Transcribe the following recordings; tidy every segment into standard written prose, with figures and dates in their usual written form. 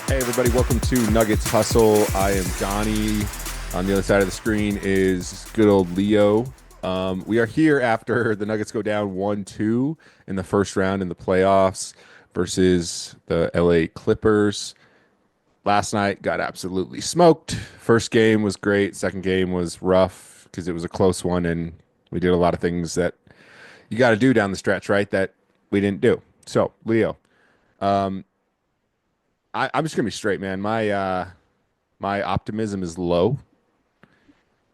Hey, everybody, welcome to Nuggets Hustle. I am Donnie. On the other side of the screen is good old Leo. We are here after the Nuggets go down 1-2 in the first round in the playoffs versus the LA Clippers. Last night got absolutely smoked. First game was great. Second game was rough because it was a close one, and we did a lot of things that you got to do down the stretch, right? That we didn't do. So, Leo, I'm just gonna be straight, man. My optimism is low.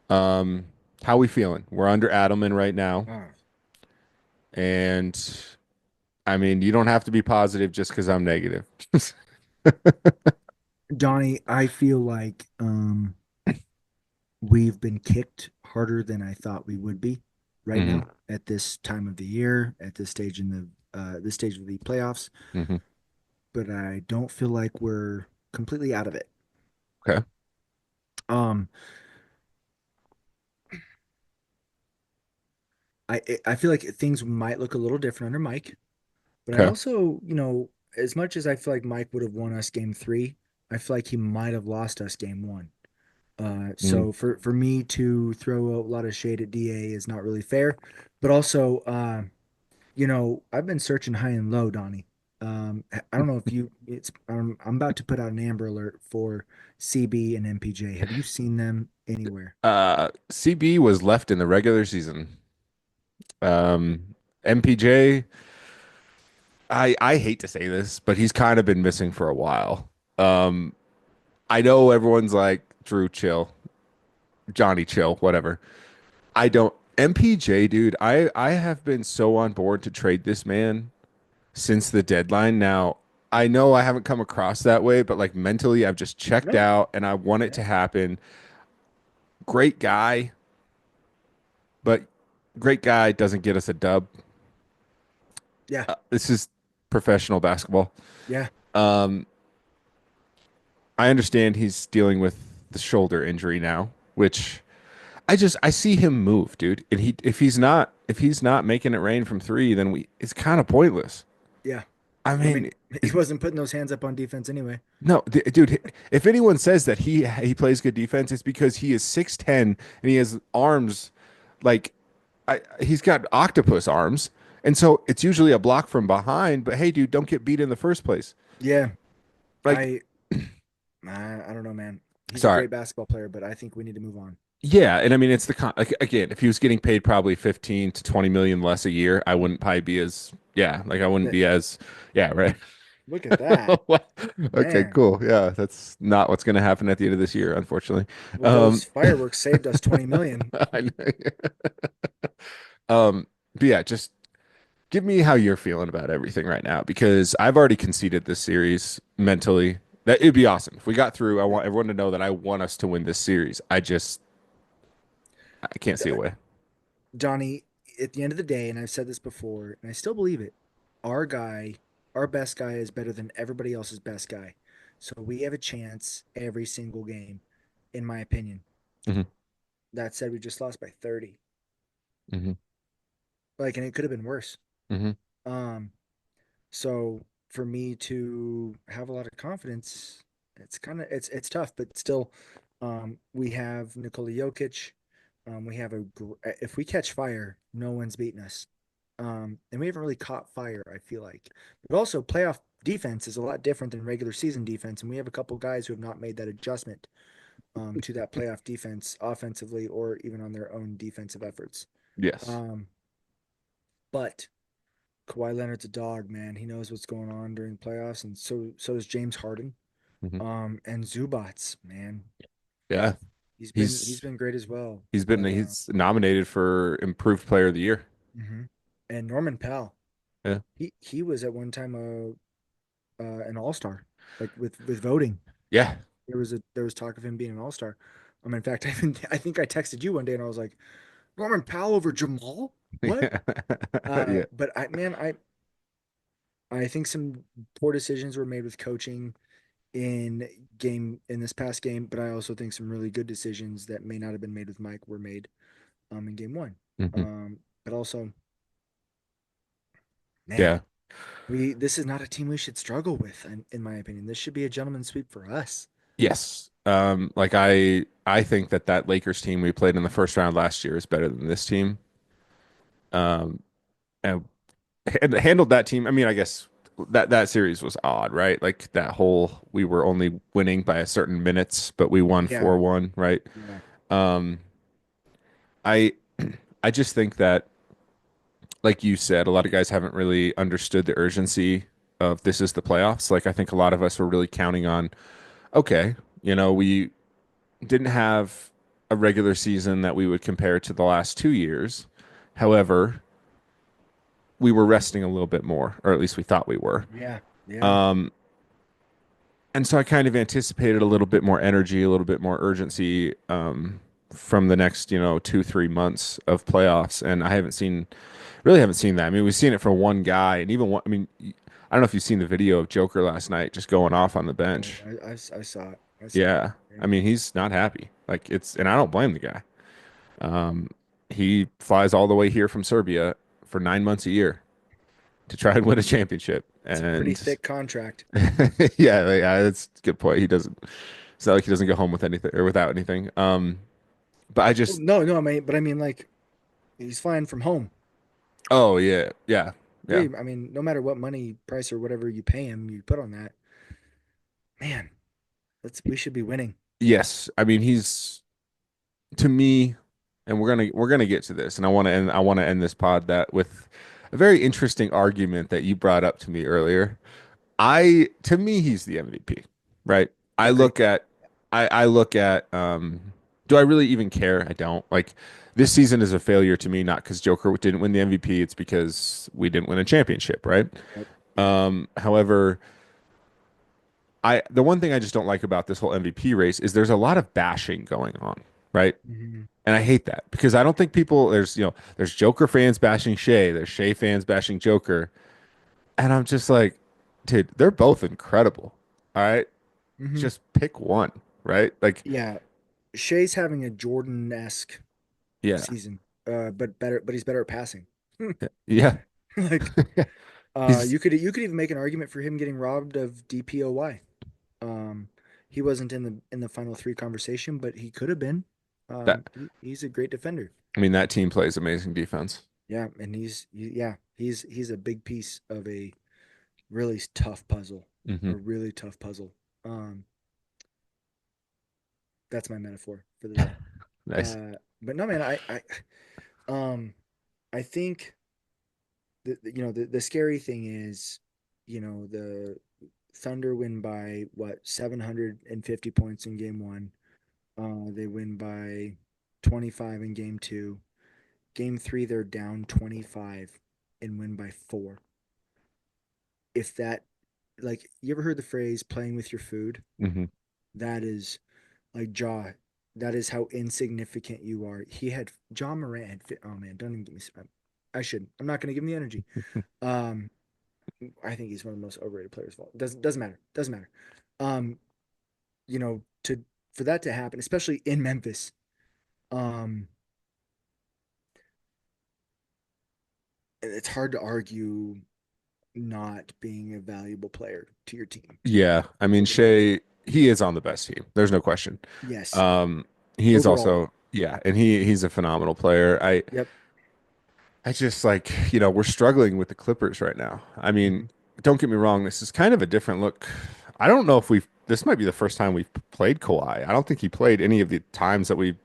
How we feeling? We're under Adelman right now, Oh, and I mean, you don't have to be positive just because I'm negative. Donnie, I feel like we've been kicked harder than I thought we would be right Hmm. now at this time of the year, at this stage in the this stage of the playoffs. Hmm. But I don't feel like we're completely out of it. Okay. Um, I feel like things might look a little different under Mike, but I Okay. also, as much as I feel like Mike would have won us game three, I feel like he might have lost us game one. Mm. So for me to throw a lot of shade at DA is not really fair. But also, I've been searching high and low, Donnie. I don't know if you it's I'm about to put out an Amber Alert for CB and MPJ. Have you seen them anywhere? CB was left in the regular season. MPJ, I hate to say this, but he's kind of been missing for a while. Um, I know everyone's like Drew, chill, Johnny, chill, whatever. I don't. MPJ, dude, I have been so on board to trade this man since the deadline. Now, I know I haven't come across that way, but like mentally, I've just checked No. out and I want it Yeah. to happen. Great guy, but great guy doesn't get us a dub. Yeah. This is professional basketball. Yeah. Um, I understand he's dealing with the shoulder injury now, which I see him move, dude. And he if he's not making it rain from three, then we it's kind of pointless. Yeah. I I mean, mean, he is wasn't putting those hands up on defense anyway. no, dude. If anyone says that he plays good defense, it's because he is 6'10" and he has arms like he's got octopus arms, and so it's usually a block from behind. But hey, dude, don't get beat in the first place. Yeah. Like, I don't know, man. He's a sorry, great basketball player, but I think we need to move on. yeah, and I mean it's like again, if he was getting paid probably 15 to 20 million less a year, I wouldn't probably be as yeah, like I wouldn't be as yeah, right. Look at that. What? Okay, Man. cool. Yeah, that's not what's going to happen at the end of this year, unfortunately. Well, Um, those fireworks saved us 20 million. I know. But yeah, just give me how you're feeling about everything right now because I've already conceded this series mentally. That it'd be awesome if we got through. I want everyone to know that I want us to win this series. I can't see a way. Donnie, at the end of the day, and I've said this before, and I still believe it, our guy, our best guy is better than everybody else's best guy. So we have a chance every single game, in my opinion. Hmm. That said, we just lost by 30. Hmm. Like, and it could have been worse. Hmm. Um, so for me to have a lot of confidence, it's tough, but still, we have Nikola Jokic. We have if we catch fire, no one's beating us. And we haven't really caught fire, I feel like. But also, playoff defense is a lot different than regular season defense, and we have a couple guys who have not made that adjustment to that playoff defense offensively or even on their own defensive efforts. Yes. Um, but Kawhi Leonard's a dog, man. He knows what's going on during playoffs, and so does James Harden. Hmm. And Zubats, man, Yeah. he's He's been great as well. But he's nominated for improved player of the year. mhm. And Norman Powell, Yeah. he was at one time an all star, like with voting. Yeah. There was talk of him being an all star. In fact, I think I texted you one day and I was like, Norman Powell over Jamal? What? Yeah. But I think some poor decisions were made with coaching in this past game, but I also think some really good decisions that may not have been made with Mike were made in game one. Hmm. Um, but also, man, Yeah. we this is not a team we should struggle with, in my opinion. This should be a gentleman's sweep for us. Yes. Like I think that that Lakers team we played in the first round last year is better than this team. Um, and handled that team. I mean, I guess that series was odd, right? Like that whole we were only winning by a certain minutes, but we won Yeah, 4-1, right? yeah, Um, I I just think that, like you said, a lot of guys haven't really understood the urgency of this is the playoffs. Like I think a lot of us were really counting on, okay, we didn't have a regular season that we would compare to the last 2 years. However, we were resting a little bit more, or at least we thought we were. yeah, yeah. Um, and so I kind of anticipated a little bit more energy, a little bit more urgency from the next, 2, 3 months of playoffs. And I really haven't seen that. I mean, we've seen it from one guy, and even one. I mean, I don't know if you've seen the video of Joker last night just going off on the Oh, bench. I saw it. I saw it. Yeah, Yeah. I mean, he's not happy. Like and I don't blame the guy. Um, he flies all the way here from Serbia for 9 months a year to try and win a championship, It's a pretty and thick contract. yeah, that's a good point. He doesn't. It's not like he doesn't go home with anything or without anything. But I Well, just, no, no, I mean, like he's flying from home. oh yeah, yeah, yeah. Yeah, I mean, no matter what money price or whatever you pay him, you put on that, man. We should be winning. Yes, I mean he's to me, and we're gonna get to this, and I want to end this pod that with a very interesting argument that you brought up to me earlier. To me, he's the MVP, right? I Okay. look at, I look at, do I really even care? I don't. Like this season is a failure to me, not because Joker didn't win the MVP. It's because we didn't win a championship, right? Yep. Yep. However, the one thing I just don't like about this whole MVP race is there's a lot of bashing going on, right? Hmm. And I hate that because I don't think people there's Joker fans bashing Shea, there's Shea fans bashing Joker, and I'm just like, dude, they're both incredible. All right, Hmm. just pick one, right? Like, Yeah. Shea's having a Jordan-esque yeah, season, but he's better at passing. yeah, Like, he's you could even make an argument for him getting robbed of DPOY. Um, he wasn't in the final three conversation, but he could have been. that. He's a great defender. I mean, that team plays amazing defense. Yeah, and he's a big piece of a really tough puzzle, Hmm. a really tough puzzle. Um, that's my metaphor for the day. Nice. But no, man, um, I think the scary thing is, the Thunder win by what 750 points in game one. They win by 25 in game two. Game three, they're down 25 and win by four. If that, like, you ever heard the phrase playing with your food? Hmm. That is like Jaw. That is how insignificant you are. John Morant had fit. Oh man, don't even give me. I shouldn't. I'm not going to give him the energy. Um, I think he's one of the most overrated players of all. Doesn't matter. Doesn't matter. Um, to for that to happen, especially in Memphis, um, it's hard to argue not being a valuable player to your team. Yeah, I mean, It is. Shea, he is on the best team. There's no question. Yes. Um, he is Overall. also, yeah, and he's a phenomenal player. Yep. I just like, we're struggling with the Clippers right now. I mean, Hmm. don't get me wrong, this is kind of a different look. I don't know if this might be the first time we've played Kawhi. I don't think he played any of the times that we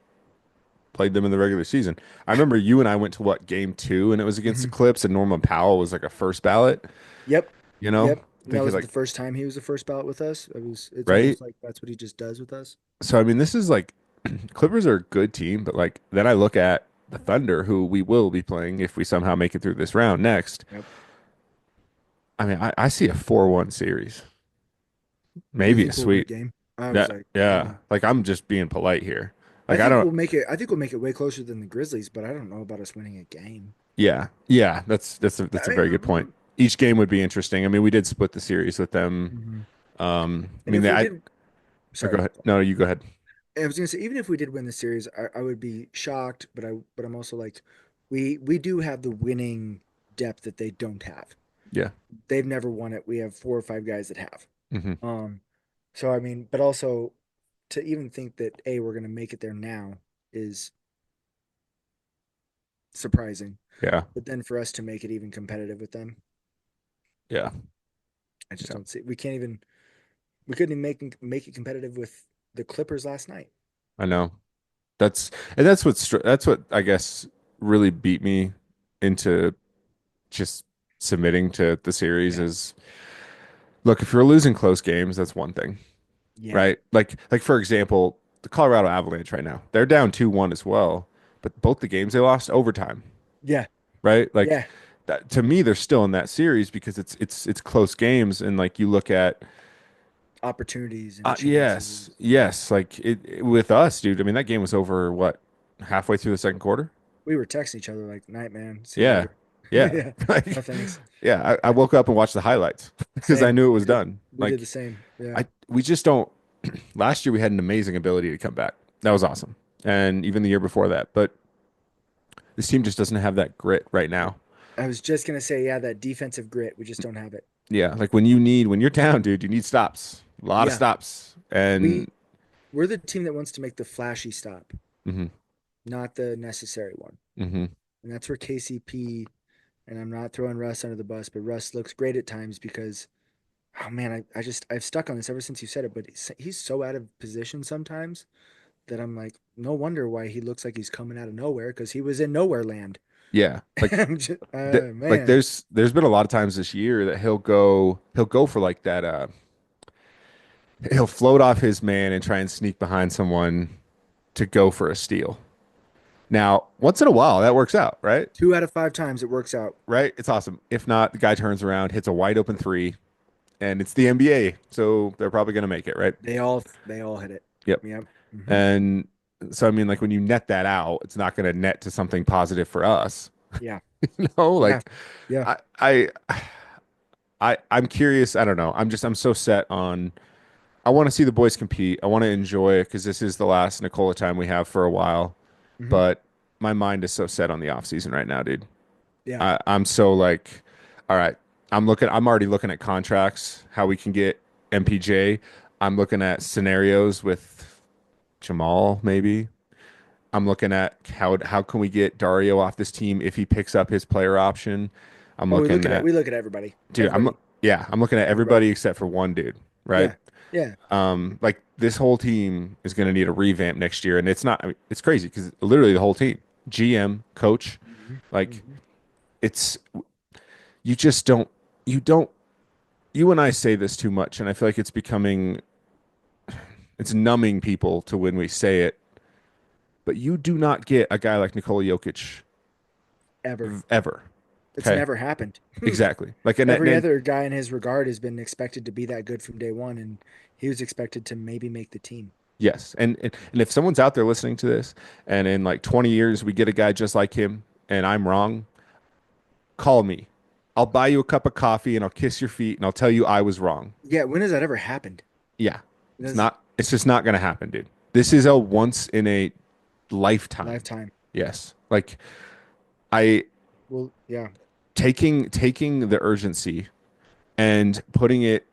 played them in the regular season. I remember you and I went to what, game two, and it was against the Hmm. Clips, and Norman Powell was like a first ballot, Yep. you know? Yep. I And that think he wasn't like, the first time he was the first ballot with us. It's right? almost like that's what he just does with us. So, I mean, this is like, Clippers are a good team, but like, then I look at the Thunder, who we will be playing if we somehow make it through this round next. Yep. I mean, I see a 4-1 series, You maybe a think we'll win a sweep. game? I was That like, yeah, man, like I'm just being polite here. I Like I think don't. we'll make it. I think we'll make it way closer than the Grizzlies, but I don't know about us winning a game. Yeah, yeah. That's a I mean, very good point. Each game would be interesting. I mean, we did split the series with them. mhm. I And mean, if we I did, or go sorry, ahead. No, you go ahead. I was gonna say even if we did win the series, I would be shocked, but I'm also like, we do have the winning depth that they don't have. Yeah. They've never won it. We have 4 or 5 guys that have. Hmm. Um, so I mean, but also to even think that we're gonna make it there now is surprising. Yeah. But then for us to make it even competitive with them, Yeah. I just Yeah. don't see. We couldn't even make it competitive with the Clippers last night. I know. That's and that's what I guess really beat me into just submitting to the series Yeah, is look, if you're losing close games, that's one thing, yeah, right? Like for example, the Colorado Avalanche right now, they're down 2-1 as well, but both the games they lost overtime, yeah, right? Like yeah. that, to me, they're still in that series because it's close games, and like you look at Opportunities and yes, chances. Yeah, yes, like with us, dude. I mean, that game was over what halfway through the second quarter. we were texting each other like, "Night, man. See you Yeah, later." yeah, Yeah, no like thanks. yeah. I woke up and watched the highlights because I Same. knew it We was did. done. We did the Like same. Yeah. we just don't. Last year we had an amazing ability to come back. That was awesome, and even the year before that. But this team just doesn't have that grit right now. I was just gonna say, yeah, that defensive grit. We just don't have it. Yeah, like when you're down, dude, you need stops, a lot of Yeah, stops, we and we're the team that wants to make the flashy stop, hmm not the necessary one. hmm And that's where KCP, and I'm not throwing Russ under the bus, but Russ looks great at times because, oh man, I've stuck on this ever since you said it, but he's so out of position sometimes that I'm like, no wonder why he looks like he's coming out of nowhere because he was in nowhere land. yeah, like I'm just, like man, there's been a lot of times this year that he'll go for like that he'll float off his man and try and sneak behind someone to go for a steal. Now, once in a while that works out, right? 2 out of 5 times it works out. Right? It's awesome. If not, the guy turns around, hits a wide open three, and it's the NBA, so they're probably going to make it, right? They all hit it. Yep. Yep. Hmm. And so I mean like when you net that out, it's not going to net to something positive for us. Yeah. You know, Yeah. like Yeah. I I I'm curious, I don't know. I'm so set on I want to see the boys compete. I want to enjoy it because this is the last Nicola time we have for a while. Hmm. But my mind is so set on the off season right now, dude. Yeah. I'm so like, all right, I'm already looking at contracts, how we can get MPJ. I'm looking at scenarios with Jamal, maybe. I'm looking at how can we get Dario off this team if he picks up his player option. I'm Oh, looking at we look at everybody. dude, Everybody. I'm looking at Everybody. everybody except for one dude, right? Yeah. Yeah. Like this whole team is going to need a revamp next year, and it's not. I mean, it's crazy because literally the whole team, GM, coach, Hmm. like Hmm. it's you just you don't you and I say this too much, and I feel like it's numbing people to when we say it. But you do not get a guy like Nikola Jokic Ever. ever. It's Okay, never happened. exactly. Like and Every then other guy in his regard has been expected to be that good from day one, and he was expected to maybe make the team. yes, and if someone's out there listening to this, and in like 20 years we get a guy just like him, and I'm wrong, call me. I'll buy you a cup of coffee and I'll kiss your feet and I'll tell you I was wrong. Yeah, when has that ever happened? Yeah. That's It's just not going to happen, dude. This is a once in a lifetime. lifetime. Yes. Like I Well, yeah. taking the urgency and putting it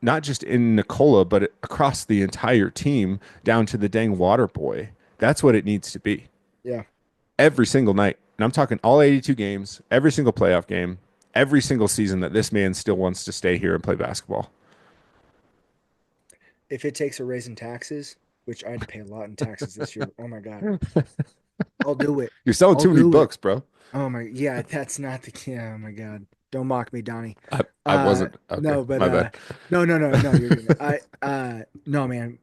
not just in Nicola, but across the entire team down to the dang water boy. That's what it needs to be Yeah. every single night. And I'm talking all 82 games, every single playoff game, every single season that this man still wants to stay here and play basketball. If it takes a raise in taxes, which I had to pay a lot in taxes this year, oh my God, I'll do it. You're selling I'll too many do it. books, bro. Oh my, yeah, that's not the, yeah, oh my God. Don't mock me, Donnie. I wasn't. Okay. No, but My bad. no, no, no, no, you're good. No, man.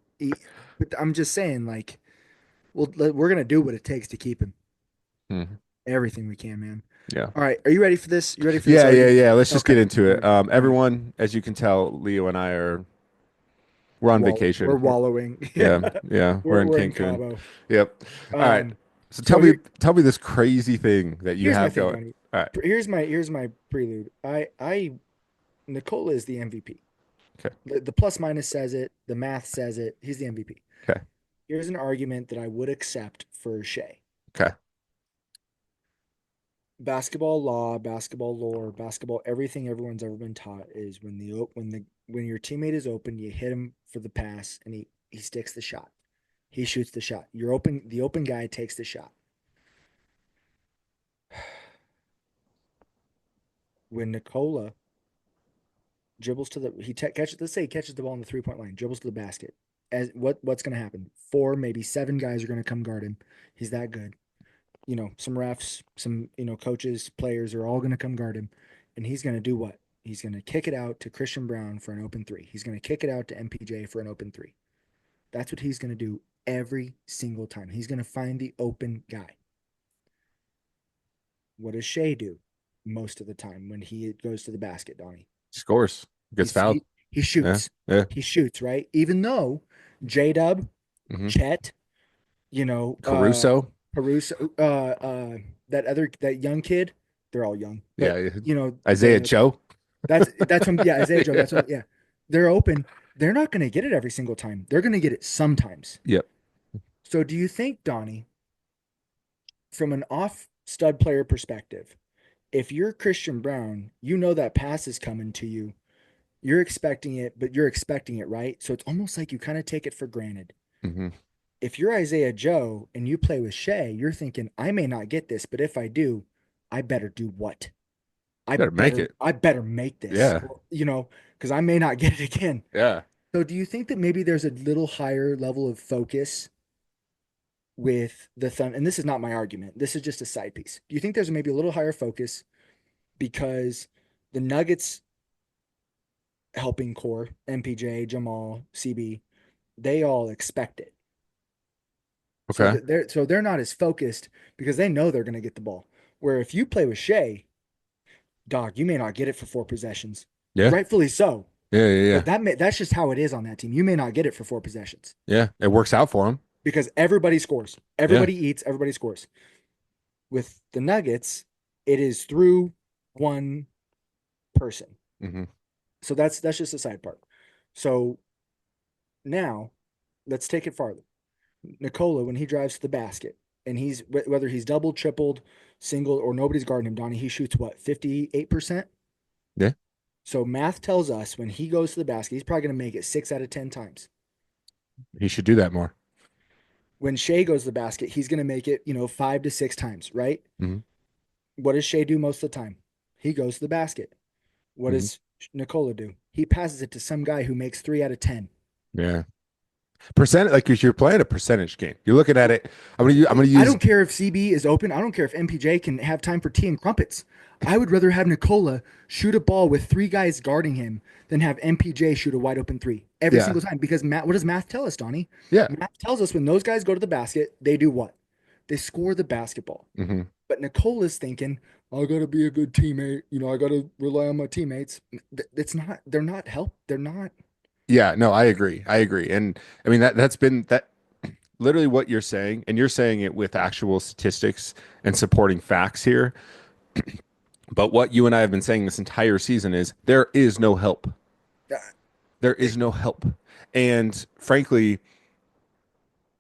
But I'm just saying, like, we're gonna do what it takes to keep him. Mhm. Everything we can, man. Yeah. All right, are you ready for this? You ready for this Yeah, yeah, argument? yeah. Let's just Okay. get into All it. right. All right. Everyone, as you can tell, Leo and I we're on We're vacation. wallowing. Yeah, yeah. We're in We're in Cancun. Cabo. Yep. All right. So So here tell me this crazy thing that you here's my have thing, going. Donnie. All right. Here's my prelude. I Nicola is the MVP. Okay. The plus minus says it. The math says it. He's the MVP. Okay. Here's an argument that I would accept for Shea. Okay. basketball law, basketball lore, basketball everything everyone's ever been taught is when your teammate is open, you hit him for the pass and he sticks the shot. He shoots the shot. The open guy takes the shot. When Nikola dribbles to the catches, let's say he catches the ball on the 3 point line, dribbles to the basket. As what's going to happen? Four, maybe seven guys are going to come guard him. He's that good. Some refs, some coaches, players are all going to come guard him, and he's going to do what? He's going to kick it out to Christian Brown for an open three. He's going to kick it out to MPJ for an open three. That's what he's going to do every single time. He's going to find the open guy. What does Shea do most of the time when he goes to the basket, Donnie? Scores, gets He's, fouled. he Yeah, shoots. yeah. He shoots, right? Even though J Dub, Hmm. Chet, you know, uh, Caruso. Caruso, that young kid, they're all young, but Yeah, Isaiah the Joe. that's from yeah, Isaiah Joe. That's what, yeah. They're open. They're not going to get it every single time. They're going to get it sometimes. Yep. So do you think, Donnie, from an off stud player perspective, if you're Christian Brown, you know that pass is coming to you. You're expecting it, but you're expecting it, right? So it's almost like you kind of take it for granted. Hmm. If you're Isaiah Joe and you play with Shea, you're thinking, I may not get this, but if I do, I better do what? Better make it. I better make this, Yeah, because I may not get it again. yeah. So do you think that maybe there's a little higher level of focus with the Thunder? And this is not my argument. This is just a side piece. Do you think there's maybe a little higher focus because the Nuggets helping core, MPJ, Jamal, CB, they all expect it. So Okay. they're not as focused because they know they're going to get the ball. Where if you play with Shea, dog, you may not get it for four possessions. Yeah, Rightfully so. yeah, yeah, yeah. But that's just how it is on that team. You may not get it for four possessions Yeah, it works out for him. because everybody scores. Yeah. Everybody eats, everybody scores. With the Nuggets, it is through one person. Hmm. So that's just a side part. So now let's take it farther. Nikola, when he drives to the basket, and whether he's double, tripled, single, or nobody's guarding him, Donnie, he shoots what, 58%? Yeah, So math tells us when he goes to the basket, he's probably going to make it 6 out of 10 times. he should do that more. When Shea goes to the basket, he's going to make it, 5 to 6 times, right? Hmm. What does Shea do most of the time? He goes to the basket. What Hmm. does Nikola do? He passes it to some guy who makes 3 out of 10. Yeah. Percent, like if you're playing a percentage game, you're looking at it. I'm gonna I use. don't care if CB is open. I don't care if MPJ can have time for tea and crumpets. I would rather have Nikola shoot a ball with three guys guarding him than have MPJ shoot a wide open three every Yeah, single time. Because what does math tell us, Donnie? yeah. Math tells us when those guys go to the basket, they do what? They score the basketball. Hmm. But Nicola's thinking, I gotta be a good teammate. I gotta rely on my teammates. It's not. They're not help. They're not. Yeah, no, I agree. I agree. And I mean that's been that literally what you're saying, and you're saying it with actual statistics and supporting facts here. But what you and I have been saying this entire season is there is no help. Uh, There it, is no help. And frankly,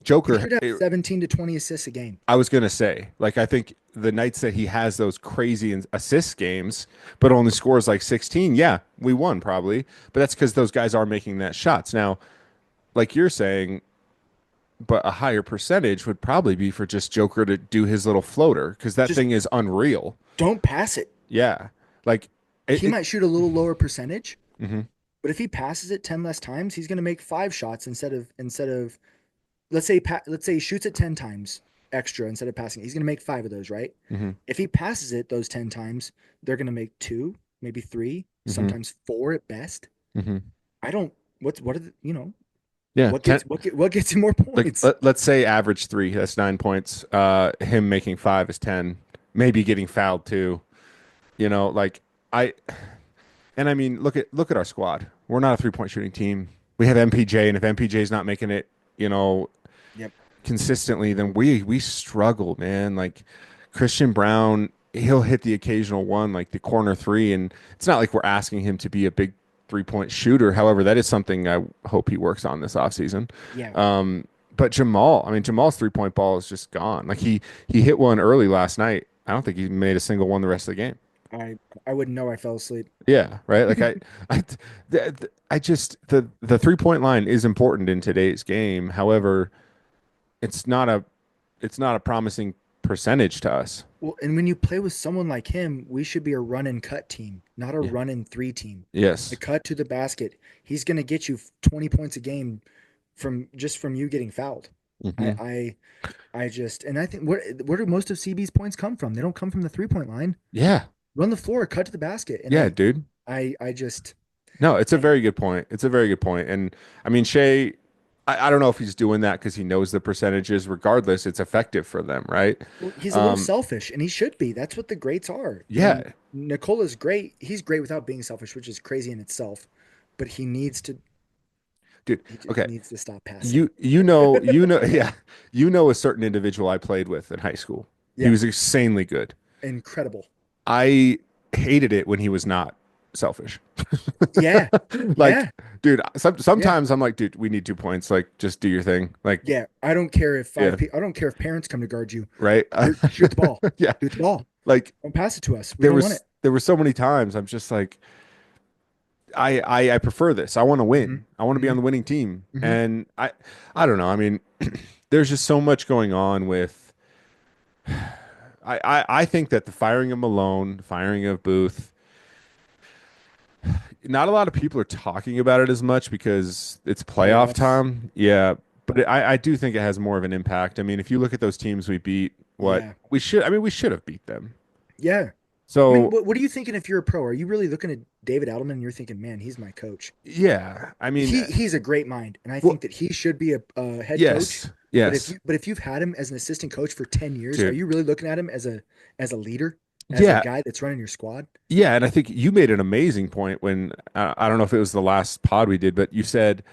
he Joker, should have 17 to 20 assists a game. I was going to say, like, I think the nights that he has those crazy assist games, but only scores like 16, yeah, we won probably. But that's because those guys are making that shots. Now, like you're saying, but a higher percentage would probably be for just Joker to do his little floater because that Just thing is unreal. don't pass it. Yeah. Like, He might shoot a little lower percentage, mhm. but if he passes it 10 less times, he's going to make 5 shots instead of let's say he shoots it 10 times extra instead of passing it. He's going to make 5 of those, right? Mhm. If he passes it those 10 times, they're going to make 2, maybe 3, Mhm. sometimes 4 at best. Mhm. I don't what are the, Yeah. what gets what gets you more Like points? let's say average 3, that's 9 points. Him making 5 is 10. Maybe getting fouled too. Like I and I mean look at our squad. We're not a 3-point shooting team. We have MPJ, and if MPJ is not making it, you know, Yep. consistently, then we struggle, man. Like Christian Brown, he'll hit the occasional one, like the corner three, and it's not like we're asking him to be a big 3-point shooter. However, that is something I hope he works on this offseason. Yeah. But Jamal, I mean, Jamal's 3-point ball is just gone. Like he hit one early last night. I don't think he made a single one the rest of the game. I I wouldn't know. I fell asleep. Yeah, right. I just the 3 point line is important in today's game. However, it's not a it's not a promising percentage to us. Well, and when you play with someone like him, we should be a run and cut team, not a Yeah. run and three team. The Yes. cut to the basket, he's going to get you 20 points a game from you getting fouled. Hmm. I I just and I think where do most of CB's points come from? They don't come from the 3 point line. Yeah. Run the floor, cut to the basket, and Yeah, dude. I just No, it's a and very good point. It's a very good point. And I mean, Shea, I don't know if he's doing that because he knows the percentages. Regardless, it's effective for them, right? well, he's a little Um, selfish, and he should be. That's what the greats are. And yeah, Nicola's great. He's great without being selfish, which is crazy in itself. But dude. he just Okay, needs to stop passing. you know, yeah, you know a certain individual I played with in high school. He Yeah, was insanely good. incredible. I hated it when he was not selfish. Yeah, Like, yeah, dude, yeah, sometimes I'm like, dude, we need 2 points. Like, just do your thing. Like, yeah. I don't care if yeah, I don't care if parents come to guard you. right. You're shoot the ball. Yeah, Shoot the ball. like Don't pass it to us. We don't want it. there were so many times I'm just like, I prefer this. I want to Hmm. win. I want to be Hmm. on the winning team. Hmm. And I don't know. I mean, there's just so much going on with. I think that the firing of Malone, the firing of Booth, not a lot of people are talking about it as much because it's playoff Playoffs. time. Yeah, but I do think it has more of an impact. I mean, if you look at those teams we beat, Yeah, we should have beat them. yeah. I mean, So what are you thinking if you're a pro? Are you really looking at David Adelman and you're thinking, man, he's my coach? yeah, I mean, He's a great mind, and I well, think that he should be a head coach. yes, yes, But if you've had him as an assistant coach for 10 years, are dude, you really looking at him as a leader, as a yeah, guy that's running your squad? yeah, and I think you made an amazing point when I don't know if it was the last pod we did, but you said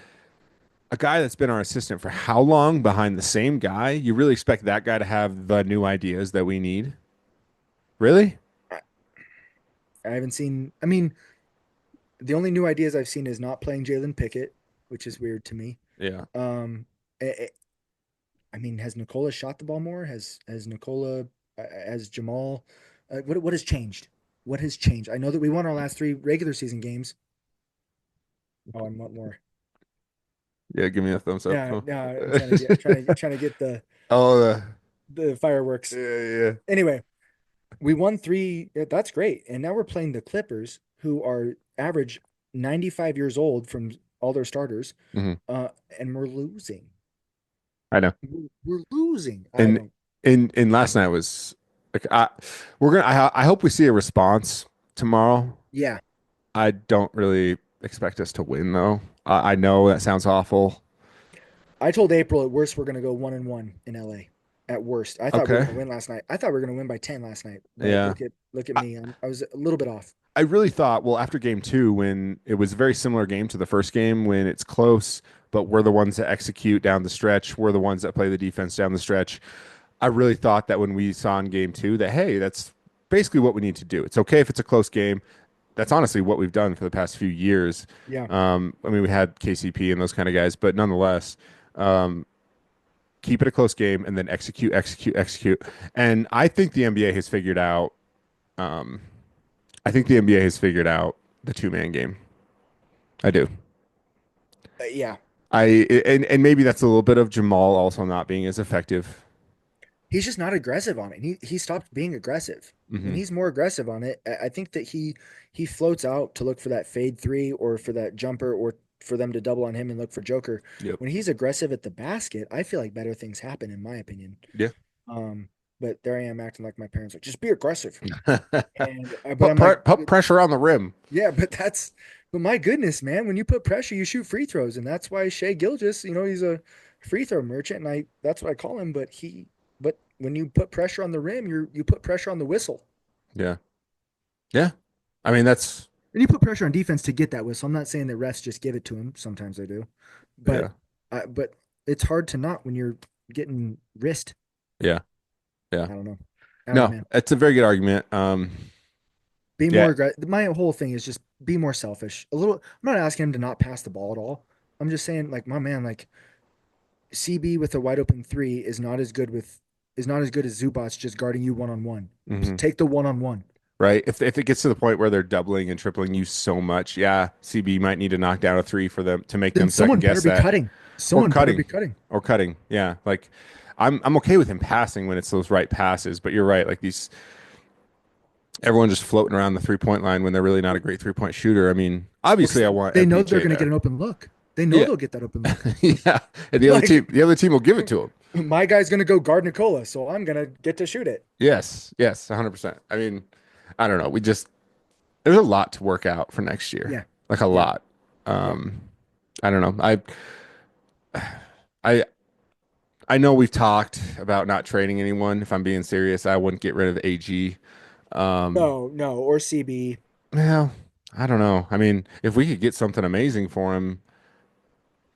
a guy that's been our assistant for how long behind the same guy, you really expect that guy to have the new ideas that we need? Really? I, I haven't seen. I mean, the only new ideas I've seen is not playing Jalen Pickett, which is weird to me. Yeah. Um, I, I mean, has Nicola shot the ball more? Has Nicola has Jamal? What has changed? What has changed? I know that we won our last three regular season games. Oh, and what more? Yeah, give me a thumbs up. Yeah, Huh? yeah. I'm trying to get Oh, the fireworks. yeah, Anyway, we won three. That's great. And now we're playing the Clippers, who are average 95 years old from all their starters, yeah. Hmm. uh, and we're losing. I know. We're losing. I And don't. in last night was like we're gonna I hope we see a response tomorrow. Yeah, I don't really expect us to win though. I know that sounds awful. I told April at worst we're gonna go 1-1 in LA. At worst, I thought we were Okay. gonna win last night. I thought we were gonna win by 10 last night. But Yeah. look at I, me. I was a little bit off. I really thought, well, after game two, when it was a very similar game to the first game, when it's close, but we're the ones that execute down the stretch, we're the ones that play the defense down the stretch. I really thought that when we saw in game two that, hey, that's basically what we need to do. It's okay if it's a close game. That's honestly what we've done for the past few years. Yeah. I mean, we had KCP and those kind of guys, but nonetheless, um, keep it a close game and then execute, execute, execute. And I think the NBA has figured out. Um, I think the NBA has figured out the 2 man game. I do. Yeah. And maybe that's a little bit of Jamal also not being as effective. He's just not aggressive on it. He stopped being aggressive. When Hmm. he's more aggressive on it, I think that he floats out to look for that fade three or for that jumper or for them to double on him and look for Joker. Yep. When he's aggressive at the basket, I feel like better things happen, in my opinion. Yeah. Um, but there I am acting like my parents, like just be aggressive. And but I'm like, Put pressure on the rim. yeah, but my goodness, man, when you put pressure, you shoot free throws, and that's why Shea Gilgeous, he's a free throw merchant, and I that's what I call him. But when you put pressure on the rim, you put pressure on the whistle, Yeah. Yeah. I mean, that's, and you put pressure on defense to get that whistle. I'm not saying that refs just give it to him. Sometimes they do, but yeah. but it's hard to not when you're getting wrist. Yeah. Yeah. I don't know. I don't know, No, man. it's a very good argument. Be Yeah. more aggressive. My whole thing is just be more selfish. A little. I'm not asking him to not pass the ball at all. I'm just saying, like my man, like CB with a wide open three is not as good with. is not as good as Zubats just guarding you one on one. Hmm. Take the one on one. Right. If it gets to the point where they're doubling and tripling you so much, yeah, CB might need to knock down a three for them to make Then them second someone better guess be that. cutting. Or Someone better be cutting. cutting. Or cutting. Yeah. Like I'm okay with him passing when it's those right passes, but you're right. Like these everyone just floating around the 3 point line when they're really not a great 3 point shooter. I mean, Well, 'cause obviously I want they know they're MPJ going to get there. an open look. They know Yeah. they'll get that open look. Yeah. And Like the other team will give it to him. my guy's going to go guard Nicola, so I'm going to get to shoot it. Yes. Yes. 100%. I mean, I don't know. There's a lot to work out for next year. Yeah. Like a Yeah. lot. Yeah. Um, I don't know. I I know we've talked about not trading anyone. If I'm being serious, I wouldn't get rid of AG. Um, No, no, or CB. well, I don't know. I mean, if we could get something amazing for him,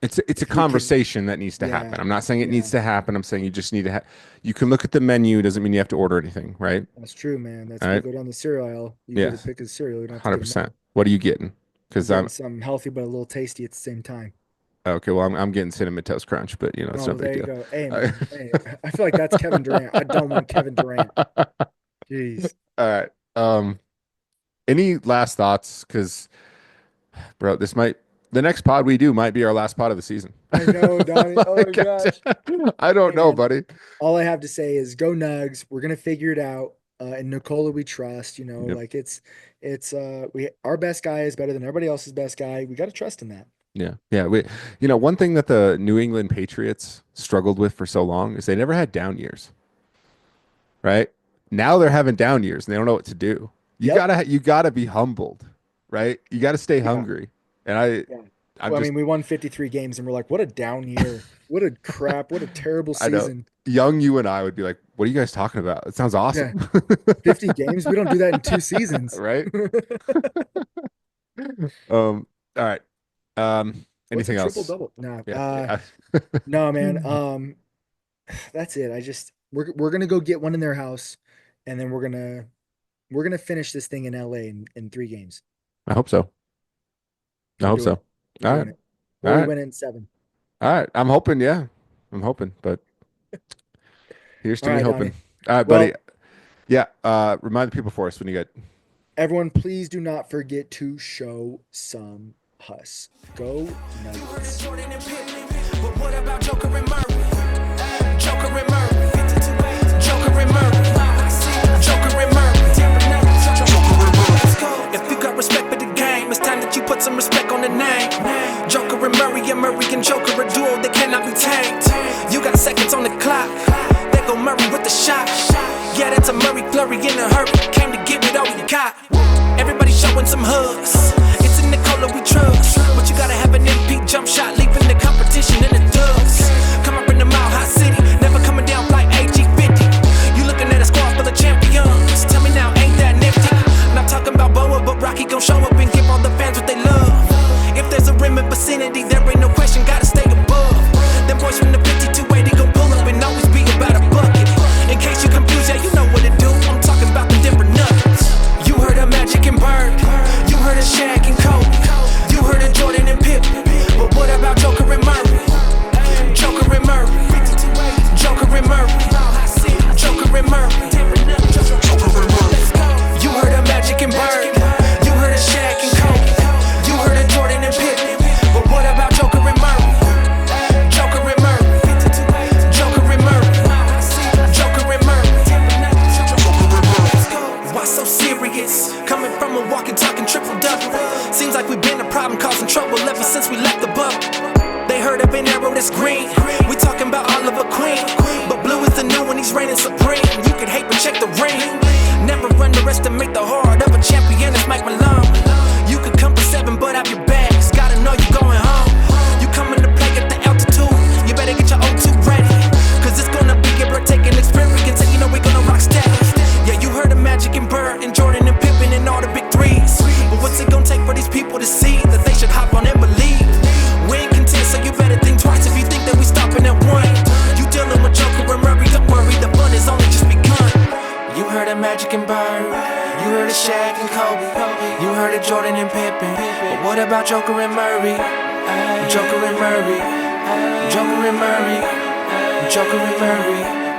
it's a If we can, conversation that needs to happen. yeah, I'm not saying it yeah, needs to happen. I'm saying you just need to you can look at the menu, doesn't mean you have to order anything, right? that's true, man. All That's you right. go down the cereal aisle, you go to Yes. pick a cereal, you don't have to get them 100%. all. What are you getting? I'm Because getting I'm something healthy but a little tasty at the same time. okay. Well, I'm getting cinnamon toast crunch, but it's no Oh, big there you deal. go. Hey, All man. Hey, I feel like that's Kevin Durant. I don't want Kevin Durant. Jeez. right. Any last thoughts? Because, bro, the next pod we do might be our last pod of the season. I know, Donnie. Oh my Like, gosh. I don't Hey, know, man. buddy. All I have to say is go Nugs. We're gonna figure it out. And Nicola, we trust. Yep. Like it's we our best guy is better than everybody else's best guy. We got to trust in that. Yeah. Yeah. One thing that the New England Patriots struggled with for so long is they never had down years, right? Now they're having down years and they don't know what to do. Yep. You gotta be humbled, right? You gotta stay Yeah. hungry. And Yeah. I'm Well, I just, mean, we won 53 games and we're like, what a down year. What a crap. What a terrible I know season. young you and I would be like, what are you guys talking about? It sounds Yeah. awesome. 50 games. We don't do that in 2 seasons. Right? All right. What's a Anything triple else? double? No. Yeah. Yeah. No, man. That's it. We're gonna go get one in their house, and then we're gonna finish this thing in LA in 3 games. I hope so. I We're hope doing so. it. We're All right. doing it. All Or we right. win it in 7. All right. I'm hoping. Yeah. I'm hoping, but here's All to me right, hoping. Donnie. All right, buddy. Well, Yeah. Remind the people for us when you get. everyone, please do not forget to show some hus. Go You heard of Nuggets. Jordan and Pippen, but what about Joker and Murray? Joker and Murray, 52 Joker and Murray, Joker and Murray, Let's go. If you got respect for the game, it's time that you put some respect on the name. Joker and Murray and Joker, a duo that cannot be tamed. You got seconds on the clock. There go Murray with the shot. Yeah, that's a Murray flurry in a hurry. Came to give it all you got. Everybody showing some hugs. It's in Nicola we trust. But you gotta have an MP jump shot, leaving the competition in the dust. Come up in the Mile High City, never coming down like AG50. You looking at a squad full of champions. Tell me now, ain't that nifty? Not talking about Boa, but Rocky gon' show up and give all the fans what they love. If there's a rim in vicinity, there ain't no question, gotta stay above. Them boys from the 5280 gon' pull up and always be about a bucket. In case you confused, yeah, you know what to do. I'm talking about the different nuggets. You heard of Magic and Bird. You heard of Shaq and Kobe. You heard of Jordan and Pippen. But what about Joker and Murray? Joker and Murray. Joker and Murray. Joker and Murray. You heard of Magic and Bird. You heard of Shaq and Kobe. You heard of Jordan and Pippen. But what about Joker and Murray? Joker and Murray. Joker and Murray. Joker and Murray. Why so serious? Coming from Milwaukee, talking triple double. Seems like we've been a problem, causing trouble ever since we left the bubble. They heard of an arrow that's green. We talking about Oliver Queen, but blue is the new one. He's reigning supreme. You can hate, but check the ring. Never underestimate the heart of a champion. It's Mike Malone. You could come for 7, but have your bags. Gotta know you going home. You coming to play at the altitude. You better get your O2 ready, cause it's gonna be a breathtaking experience. And you know we gonna rock steady. Yeah, you heard of Magic and Bird and Jordan and Pippen and all the big threes. But what's it gonna take for these people to see that they should hop on and believe? We ain't content, so you better think twice if you think that we stopping at one. You dealing with Joker and Murray, don't worry, the fun is only just begun. You heard of Magic and Bird. You heard of Shaq and Kobe. You heard of Jordan and Pippen. But what about Joker and Murray? Joker and Murray. Joker and Murray. Joker and Murray.